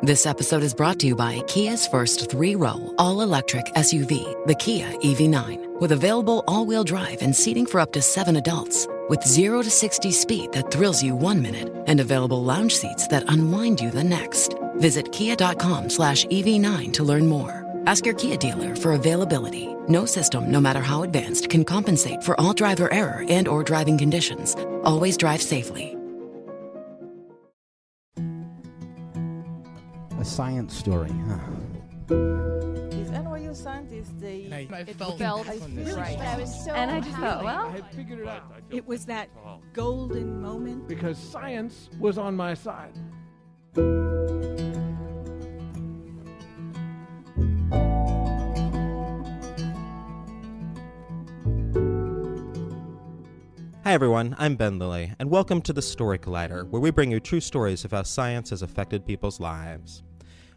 This episode is brought to you by Kia's first three-row, all-electric SUV, the Kia EV9, with available all-wheel drive and seating for up to 7 adults, with 0 to 60 speed that thrills you 1 minute and available lounge seats that unwind you the next. Visit kia.com/EV9 to learn more. Ask your Kia dealer for availability. No system, no matter how advanced, can compensate for all driver error and or driving conditions. Always drive safely. A science story, huh? These NYU scientists, I felt right. I was so And I just thought, well, I had figured it out. It was that golden moment. Because science was on my side. Hi everyone, I'm Ben Lilly, and welcome to the Story Collider, where we bring you true stories of how science has affected people's lives.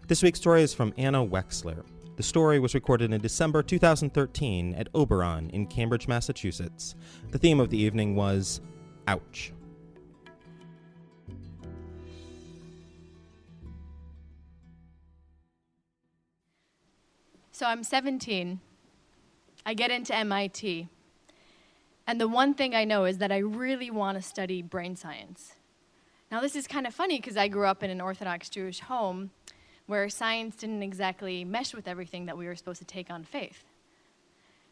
This week's story is from Anna Wexler. The story was recorded in December 2013 at Oberon in Cambridge, Massachusetts. The theme of the evening was, ouch. So I'm 17. I get into MIT. And the one thing I know is that I really want to study brain science. Now this is kind of funny because I grew up in an Orthodox Jewish home where science didn't exactly mesh with everything that we were supposed to take on faith.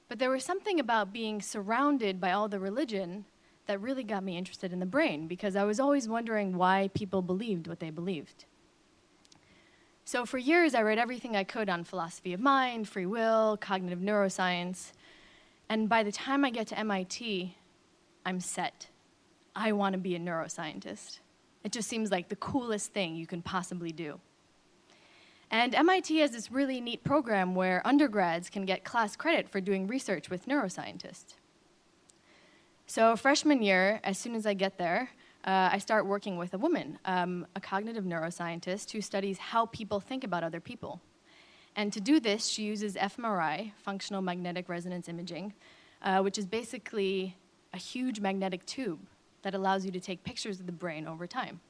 But there was something about being surrounded by all the religion that really got me interested in the brain, because I was always wondering why people believed what they believed. So for years I read everything I could on philosophy of mind, free will, cognitive neuroscience. And by the time I get to MIT, I'm set. I want to be a neuroscientist. It just seems like the coolest thing you can possibly do. And MIT has this really neat program where undergrads can get class credit for doing research with neuroscientists. So freshman year, as soon as I get there, I start working with a woman, a cognitive neuroscientist who studies how people think about other people. And to do this, she uses fMRI, functional magnetic resonance imaging, which is basically a huge magnetic tube that allows you to take pictures of the brain over time.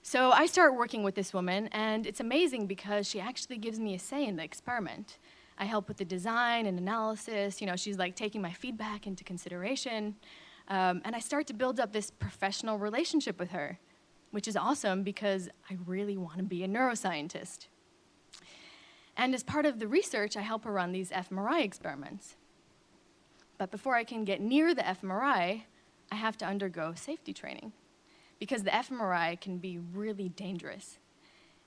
So I start working with this woman, and it's amazing because she actually gives me a say in the experiment. I help with the design and analysis. She's like taking my feedback into consideration. And I start to build up this professional relationship with her, which is awesome because I really want to be a neuroscientist. And as part of the research, I help her run these fMRI experiments. But before I can get near the fMRI, I have to undergo safety training, because the fMRI can be really dangerous.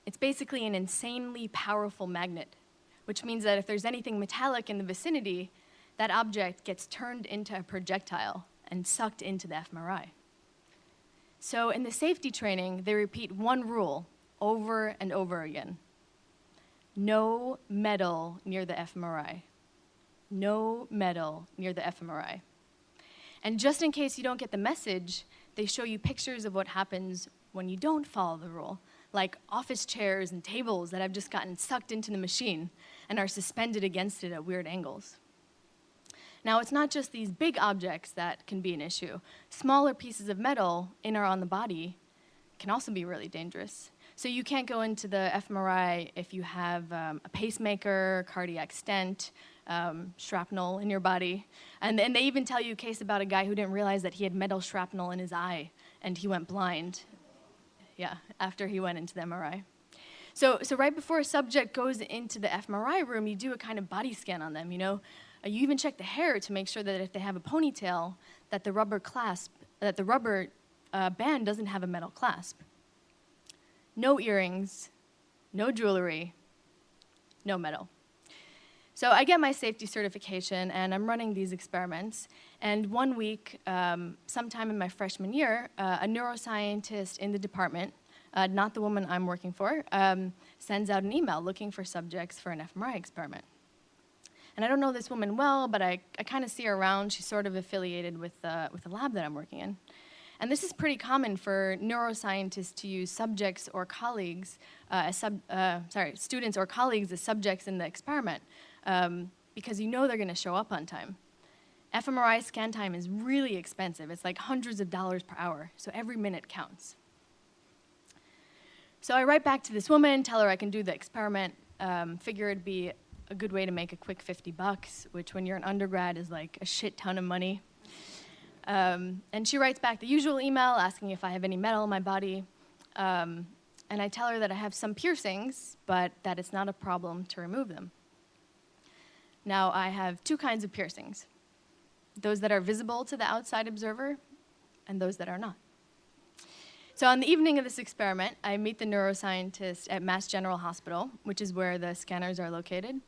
It's basically an insanely powerful magnet, which means that if there's anything metallic in the vicinity, that object gets turned into a projectile and sucked into the fMRI. So in the safety training, they repeat one rule over and over again. No metal near the fMRI. No metal near the fMRI. And just in case you don't get the message, they show you pictures of what happens when you don't follow the rule, like office chairs and tables that have just gotten sucked into the machine and are suspended against it at weird angles. Now, it's not just these big objects that can be an issue. Smaller pieces of metal in or on the body can also be really dangerous. So you can't go into the fMRI if you have a pacemaker, cardiac stent, shrapnel in your body. And they even tell you a case about a guy who didn't realize that he had metal shrapnel in his eye, and he went blind, after he went into the MRI. So right before a subject goes into the fMRI room, you do a kind of body scan on them, You even check the hair to make sure that if they have a ponytail, that the rubber band doesn't have a metal clasp. No earrings, no jewelry, no metal. So I get my safety certification, and I'm running these experiments. And one week, sometime in my freshman year, a neuroscientist in the department, not the woman I'm working for, sends out an email looking for subjects for an fMRI experiment. And I don't know this woman well, but I kind of see her around. She's sort of affiliated with the lab that I'm working in. And this is pretty common for neuroscientists to use subjects or colleagues, students or colleagues as subjects in the experiment, because they're going to show up on time. fMRI scan time is really expensive. It's like hundreds of dollars per hour, so every minute counts. So I write back to this woman, tell her I can do the experiment, figure it'd be a good way to make a quick $50, which when you're an undergrad is like a shit ton of money. And she writes back the usual email asking if I have any metal in my body. And I tell her that I have some piercings, but that it's not a problem to remove them. Now, I have two kinds of piercings. Those that are visible to the outside observer, and those that are not. So on the evening of this experiment, I meet the neuroscientist at Mass General Hospital, which is where the scanners are located.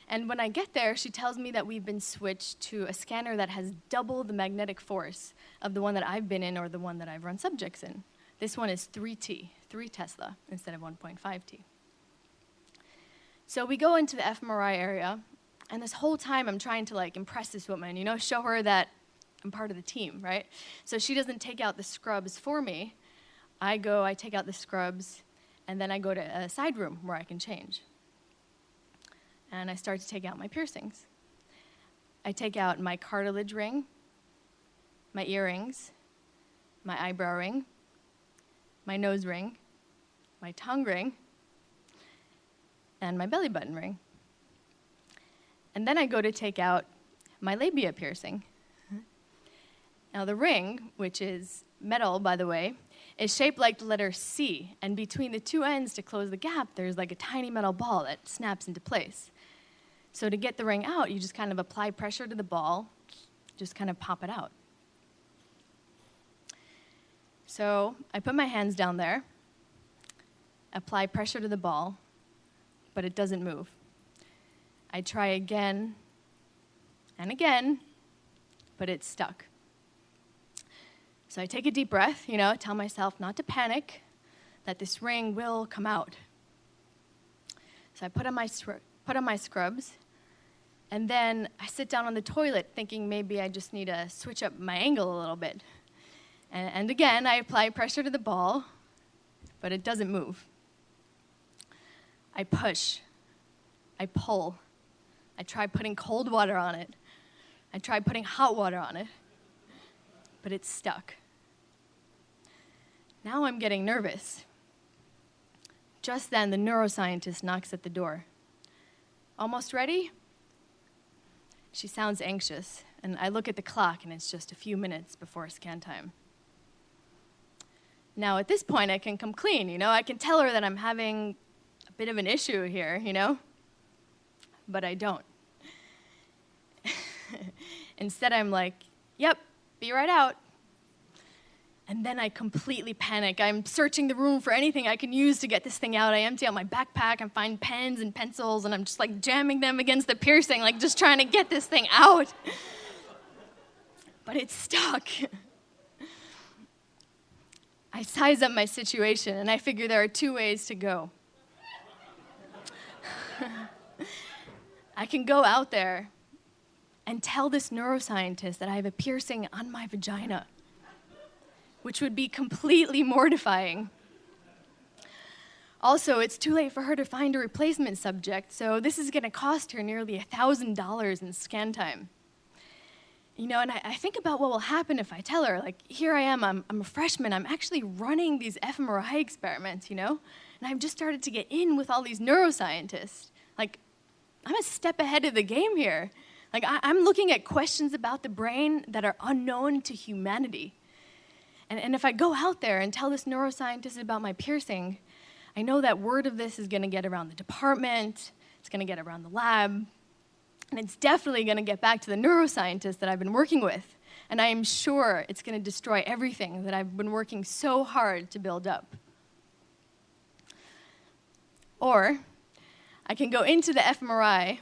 And when I get there, she tells me that we've been switched to a scanner that has double the magnetic force of the one that I've been in or the one that I've run subjects in. This one is 3 Tesla, instead of 1.5 T. So we go into the fMRI area, and this whole time I'm trying to impress this woman, show her that I'm part of the team, right? So she doesn't take out the scrubs for me. I take out the scrubs, and then I go to a side room where I can change. And I start to take out my piercings. I take out my cartilage ring, my earrings, my eyebrow ring, my nose ring, my tongue ring, and my belly button ring. And then I go to take out my labia piercing. Now the ring, which is metal, by the way, is shaped like the letter C, and between the two ends to close the gap, there's like a tiny metal ball that snaps into place. So to get the ring out, you just kind of apply pressure to the ball, just kind of pop it out. So I put my hands down there, apply pressure to the ball, but it doesn't move. I try again and again, but it's stuck. So I take a deep breath, tell myself not to panic, that this ring will come out. So I put on my scrubs, and then I sit down on the toilet thinking maybe I just need to switch up my angle a little bit. And again, I apply pressure to the ball, but it doesn't move. I push, I pull, I try putting cold water on it, I try putting hot water on it, but it's stuck. Now I'm getting nervous. Just then, the neuroscientist knocks at the door. Almost ready? She sounds anxious, and I look at the clock, and it's just a few minutes before scan time. Now, at this point, I can come clean, I can tell her that I'm having a bit of an issue here, but I don't. Instead, I'm like, yep, be right out. And then I completely panic. I'm searching the room for anything I can use to get this thing out. I empty out my backpack and find pens and pencils, and I'm just jamming them against the piercing, just trying to get this thing out. But it's stuck. I size up my situation, and I figure there are two ways to go. I can go out there and tell this neuroscientist that I have a piercing on my vagina, which would be completely mortifying. Also, it's too late for her to find a replacement subject, so this is going to cost her nearly $1,000 in scan time. And I think about what will happen if I tell her, here I am, I'm a freshman, I'm actually running these fMRI experiments, and I've just started to get in with all these neuroscientists. I'm a step ahead of the game here. I'm looking at questions about the brain that are unknown to humanity. And if I go out there and tell this neuroscientist about my piercing, I know that word of this is going to get around the department, it's going to get around the lab, and it's definitely going to get back to the neuroscientist that I've been working with. And I am sure it's going to destroy everything that I've been working so hard to build up. Or I can go into the fMRI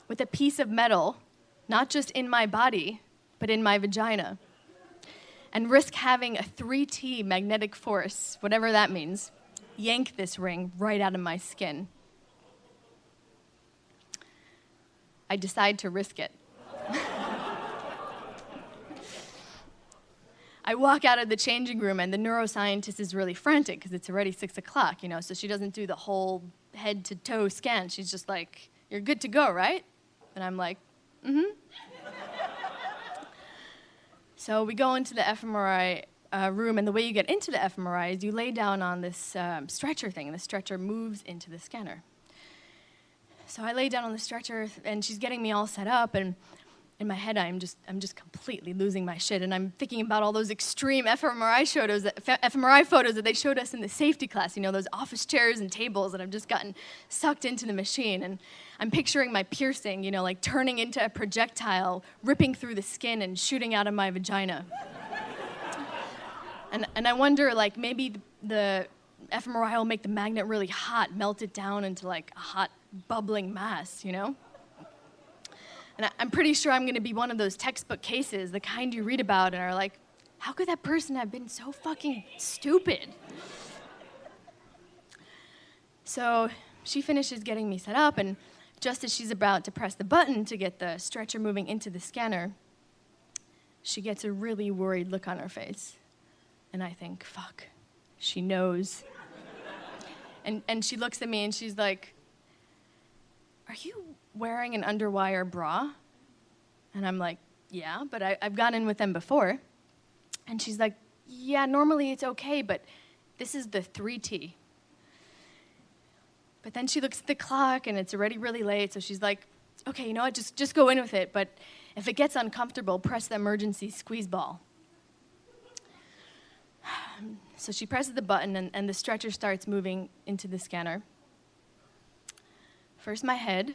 with a piece of metal, not just in my body, but in my vagina, and risk having a 3T magnetic force, whatever that means, yank this ring right out of my skin. I decide to risk it. I walk out of the changing room, and the neuroscientist is really frantic because it's already 6 o'clock, so she doesn't do the whole head-to-toe scan. She's just like, "You're good to go, right?" And I'm like, "Mm-hmm." So we go into the fMRI room, and the way you get into the fMRI is you lay down on this stretcher thing, and the stretcher moves into the scanner. So I lay down on the stretcher, and she's getting me all set up, and in my head, I'm just completely losing my shit, and I'm thinking about all those extreme fMRI photos that they showed us in the safety class, you know, those office chairs and tables, and I've just gotten sucked into the machine, and I'm picturing my piercing, you know, like turning into a projectile, ripping through the skin and shooting out of my vagina. And I wonder, like, maybe the fMRI will make the magnet really hot, melt it down into, like, a hot, bubbling mass, you know? And I'm pretty sure I'm going to be one of those textbook cases, the kind you read about and are like, how could that person have been so fucking stupid? So she finishes getting me set up, and just as she's about to press the button to get the stretcher moving into the scanner, she gets a really worried look on her face. And I think, fuck, she knows. And she looks at me and she's like, are you wearing an underwire bra? And I'm like, yeah, but I've gone in with them before. And she's like, yeah, normally it's okay, but this is the 3T. But then she looks at the clock, and it's already really late, so she's like, okay, you know what, just go in with it, but if it gets uncomfortable, press the emergency squeeze ball. So she presses the button, and the stretcher starts moving into the scanner. First my head,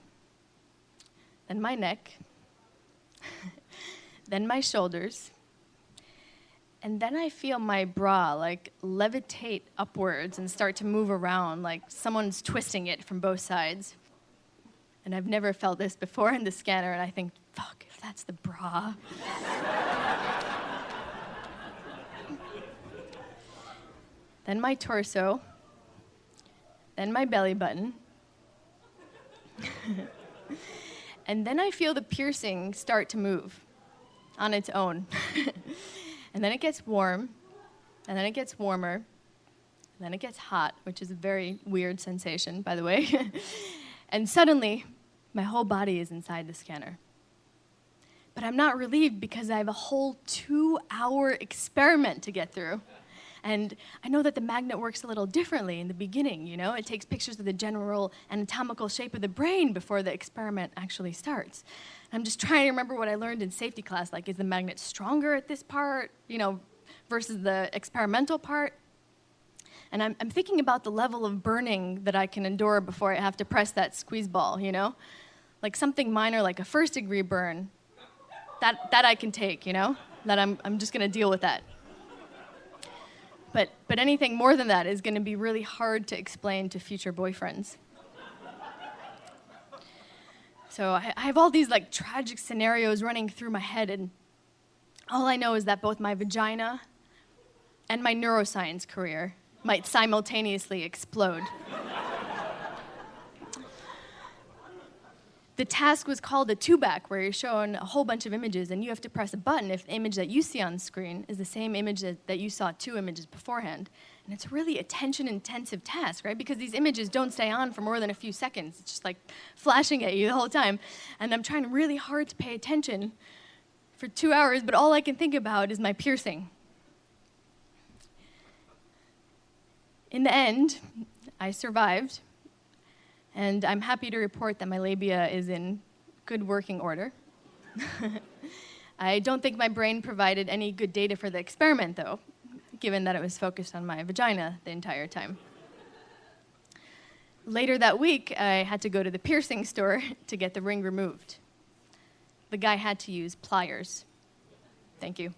then my neck, then my shoulders, and then I feel my bra like levitate upwards and start to move around like someone's twisting it from both sides. And I've never felt this before in the scanner, and I think, fuck, if that's the bra. Then my torso, then my belly button, and then I feel the piercing start to move on its own. And then it gets warm, and then it gets warmer, and then it gets hot, which is a very weird sensation, by the way. And suddenly, my whole body is inside the scanner. But I'm not relieved because I have a whole 2-hour experiment to get through. And I know that the magnet works a little differently in the beginning, you know? It takes pictures of the general anatomical shape of the brain before the experiment actually starts. I'm just trying to remember what I learned in safety class, like, is the magnet stronger at this part, you know, versus the experimental part? And I'm thinking about the level of burning that I can endure before I have to press that squeeze ball, you know? Like something minor, like a first-degree burn, that I can take, you know? That I'm just gonna deal with that. But anything more than that is going to be really hard to explain to future boyfriends. So I have all these like tragic scenarios running through my head, and all I know is that both my vagina and my neuroscience career might simultaneously explode. The task was called a two-back, where you're shown a whole bunch of images, and you have to press a button if the image that you see on screen is the same image that you saw 2 images beforehand. And it's really a tension-intensive task, right? Because these images don't stay on for more than a few seconds. It's just like flashing at you the whole time. And I'm trying really hard to pay attention for 2 hours, but all I can think about is my piercing. In the end, I survived. And I'm happy to report that my labia is in good working order. I don't think my brain provided any good data for the experiment, though, given that it was focused on my vagina the entire time. Later that week, I had to go to the piercing store to get the ring removed. The guy had to use pliers. Thank you.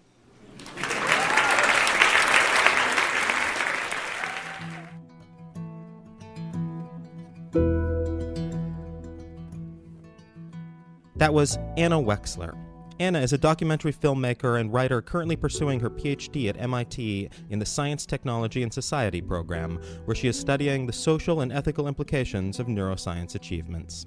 That was Anna Wexler. Anna is a documentary filmmaker and writer currently pursuing her PhD at MIT in the Science, Technology, and Society program, where she is studying the social and ethical implications of neuroscience achievements.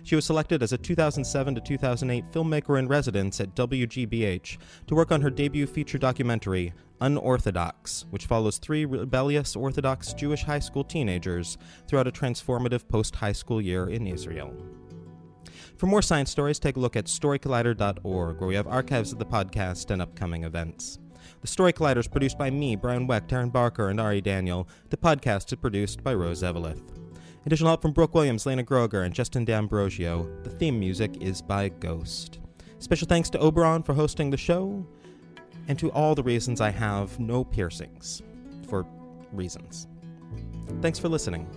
She was selected as a 2007 to 2008 filmmaker in residence at WGBH to work on her debut feature documentary, Unorthodox, which follows 3 rebellious Orthodox Jewish high school teenagers throughout a transformative post-high school year in Israel. For more science stories, take a look at storycollider.org, where we have archives of the podcast and upcoming events. The Story Collider is produced by me, Brian Weck, Taryn Barker, and Ari Daniel. The podcast is produced by Rose Eveleth. Additional help from Brooke Williams, Lena Groger, and Justin D'Ambrosio. The theme music is by Ghost. Special thanks to Oberon for hosting the show, and to all the reasons I have no piercings. For reasons. Thanks for listening.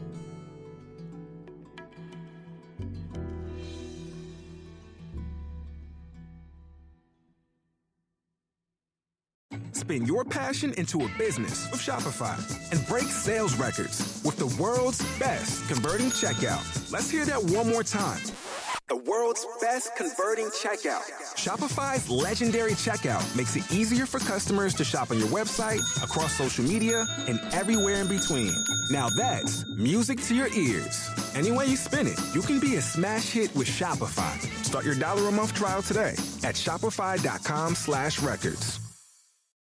Spin your passion into a business with Shopify and break sales records with the world's best converting checkout. Let's hear that one more time. The world's best converting checkout. Shopify's legendary checkout makes it easier for customers to shop on your website, across social media, and everywhere in between. Now that's music to your ears. Any way you spin it, you can be a smash hit with Shopify. Start your $1 a month trial today at shopify.com/records.